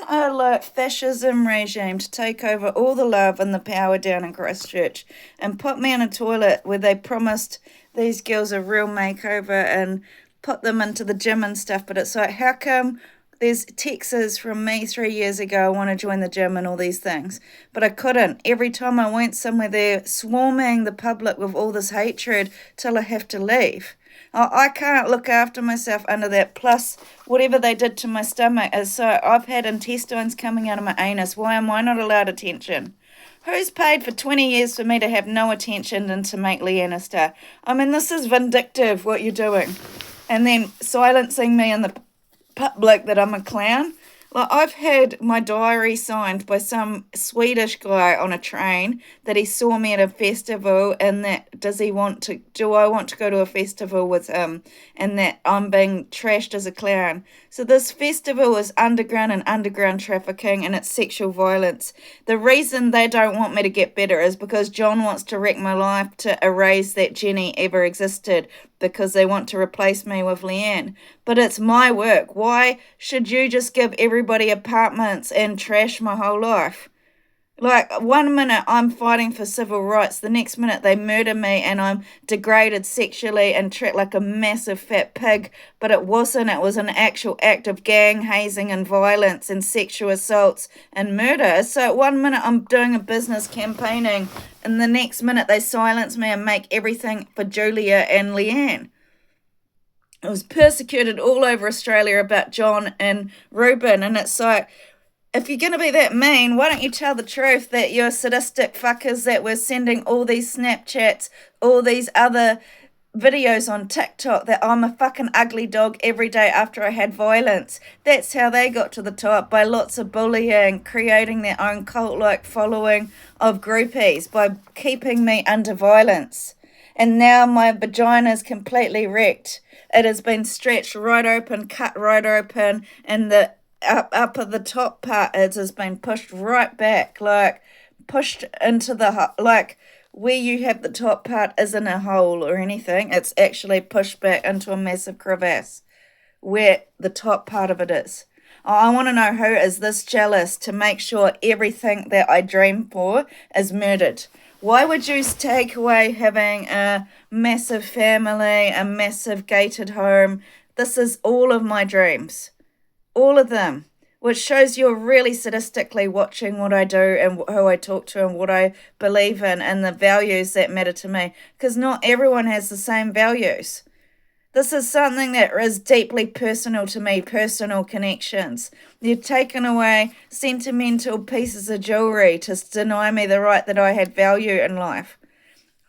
a fascism regime to take over all the love and the power down in Christchurch and put me in a toilet where they promised these girls a real makeover and put them into the gym and stuff. But it's like, how come there's texts from me 3 years ago, I want to join the gym and all these things, but I couldn't. Every time I went somewhere, they're swarming the public with all this hatred till I have to leave. I can't look after myself under that. Plus, whatever they did to my stomach is so I've had intestines coming out of my anus. Why am I not allowed attention? Who's paid for 20 years for me to have no attention and to make Leanne a star? I mean, this is vindictive, what you're doing. And then silencing me in the public that I'm a clown. Like, I've had my diary signed by some Swedish guy on a train that he saw me at a festival, and that do I want to go to a festival with him, and that I'm being trashed as a clown. So this festival is underground and underground trafficking, and it's sexual violence. The reason they don't want me to get better is because John wants to wreck my life to erase that Jenny ever existed, because they want to replace me with Leanne. But it's my work. Why should you just give everybody apartments and trash my whole life? Like, 1 minute I'm fighting for civil rights, the next minute they murder me and I'm degraded sexually and treated like a massive fat pig. But it wasn't. It was an actual act of gang hazing and violence and sexual assaults and murder. So 1 minute I'm doing a business campaigning, and the next minute they silence me and make everything for Julia and Leanne. I was persecuted all over Australia about John and Ruben, and it's like, if you're going to be that mean, why don't you tell the truth that you're sadistic fuckers that were sending all these Snapchats, all these other videos on TikTok, that I'm a fucking ugly dog every day after I had violence. That's how they got to the top, by lots of bullying, creating their own cult-like following of groupies, by keeping me under violence. And now my vagina's completely wrecked. It has been stretched right open, cut right open, and the up at the top part it has been pushed right back, like pushed into the, like where you have the top part isn't a hole or anything, it's actually pushed back into a massive crevasse where the top part of it is. I want to know who is this jealous to make sure everything that I dream for is murdered. Why would you take away having a massive family, a massive gated home? This is all of my dreams. All of them, which shows you're really sadistically watching what I do and who I talk to and what I believe in and the values that matter to me, because not everyone has the same values. This is something that is deeply personal to me, personal connections. You've taken away sentimental pieces of jewelry to deny me the right that I had value in life.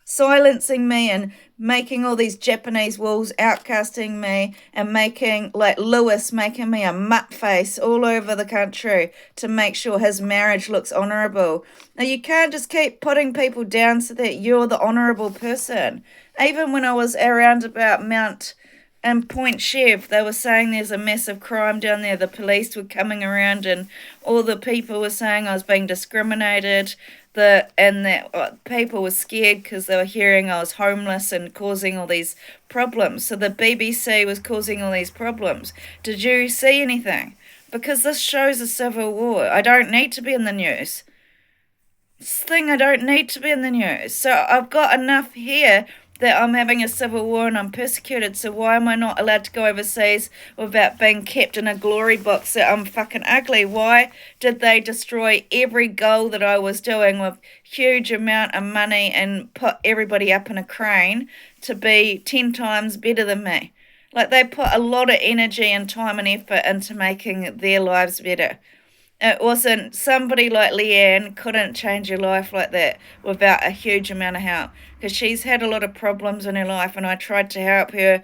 Silencing me and making all these Japanese walls, outcasting me, and making, like Lewis, making me a mutt face all over the country to make sure his marriage looks honourable. Now, you can't just keep putting people down so that you're the honourable person. Even when I was around about Mount and Point Chev, they were saying there's a massive crime down there. The police were coming around and all the people were saying I was being discriminated. That people were scared because they were hearing I was homeless and causing all these problems. So the BBC was causing all these problems. Did you see anything? Because this shows a civil war. I don't need to be in the news. I don't need to be in the news. So I've got enough here that I'm having a civil war and I'm persecuted, so why am I not allowed to go overseas without being kept in a glory box that I'm fucking ugly? Why did they destroy every goal that I was doing with huge amount of money and put everybody up in a crane to be 10 times better than me? Like, they put a lot of energy and time and effort into making their lives better. It wasn't, somebody like Leanne couldn't change her life like that without a huge amount of help, because she's had a lot of problems in her life and I tried to help her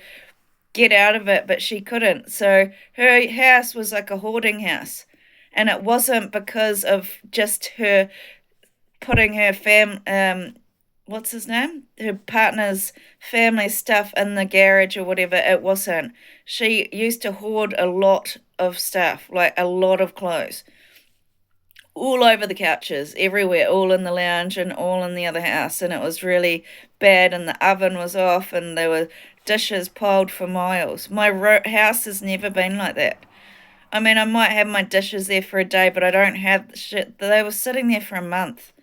get out of it, but she couldn't. So her house was like a hoarding house, and it wasn't because of just her putting her what's his name? Her partner's family stuff in the garage or whatever. It wasn't. She used to hoard a lot of stuff, like a lot of clothes. All over the couches, everywhere, all in the lounge and all in the other house, and it was really bad, and the oven was off and there were dishes piled for miles. My house has never been like that. I mean, I might have my dishes there for a day, but I don't have the shit. They were sitting there for a month.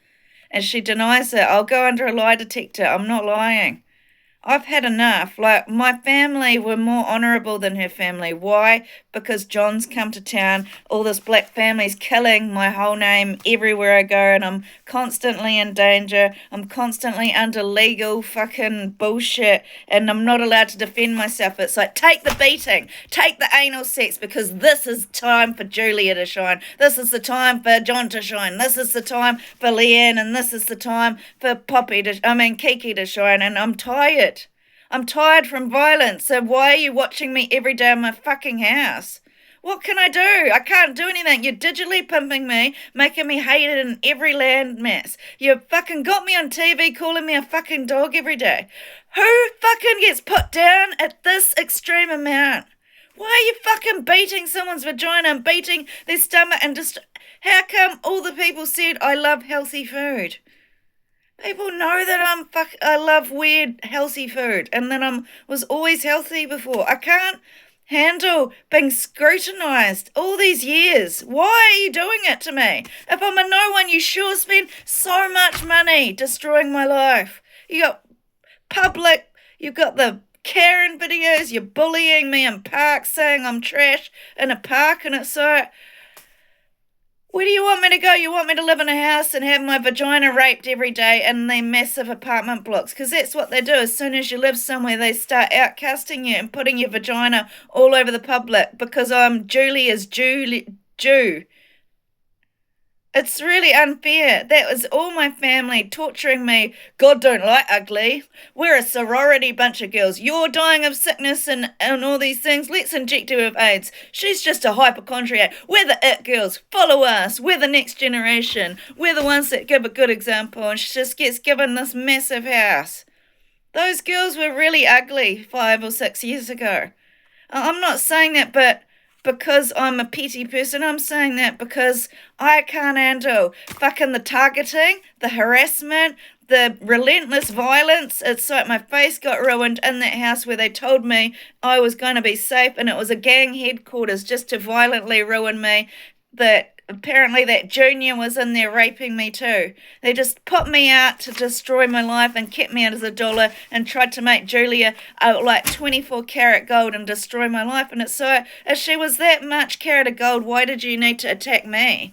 And she denies it. I'll go under a lie detector. I'm not lying. I've had enough. Like, my family were more honourable than her family. Why? Because John's come to town. All this black family's killing my whole name everywhere I go, and I'm constantly in danger. I'm constantly under legal fucking bullshit, and I'm not allowed to defend myself. It's like, take the beating, take the anal sex, because this is time for Julia to shine. This is the time for John to shine. This is the time for Leanne, and this is the time for Kiki to shine, and I'm tired. I'm tired from violence, so why are you watching me every day in my fucking house? What can I do? I can't do anything. You're digitally pimping me, making me hated in every landmass. You fucking got me on TV calling me a fucking dog every day. Who fucking gets put down at this extreme amount? Why are you fucking beating someone's vagina and beating their stomach and just... How come all the people said I love healthy food? People know that I love weird, healthy food, and that was always healthy before. I can't handle being scrutinised all these years. Why are you doing it to me? If I'm a no one, you sure spend so much money destroying my life. You got you've got the Karen videos, you're bullying me in parks, saying I'm trash in a park, and it's so... Where do you want me to go? You want me to live in a house and have my vagina raped every day in the massive apartment blocks? Because that's what they do. As soon as you live somewhere, they start outcasting you and putting your vagina all over the public because I'm Julia's Jew. It's really unfair. That was all my family torturing me. God don't like ugly. We're a sorority bunch of girls. You're dying of sickness and all these things. Let's inject her with AIDS. She's just a hypochondriac. We're the it girls. Follow us. We're the next generation. We're the ones that give a good example. And she just gets given this massive house. Those girls were really ugly 5 or 6 years ago. I'm not saying that, but... because I'm a petty person, I'm saying that because I can't handle fucking the targeting, the harassment, the relentless violence. It's like my face got ruined in that house where they told me I was going to be safe, and it was a gang headquarters just to violently ruin me. That apparently that junior was in there raping me too. They just put me out to destroy my life and kept me out as a dollar and tried to make Julia like 24 karat gold and destroy my life. And it's so, if she was that much carat of gold, why did you need to attack me?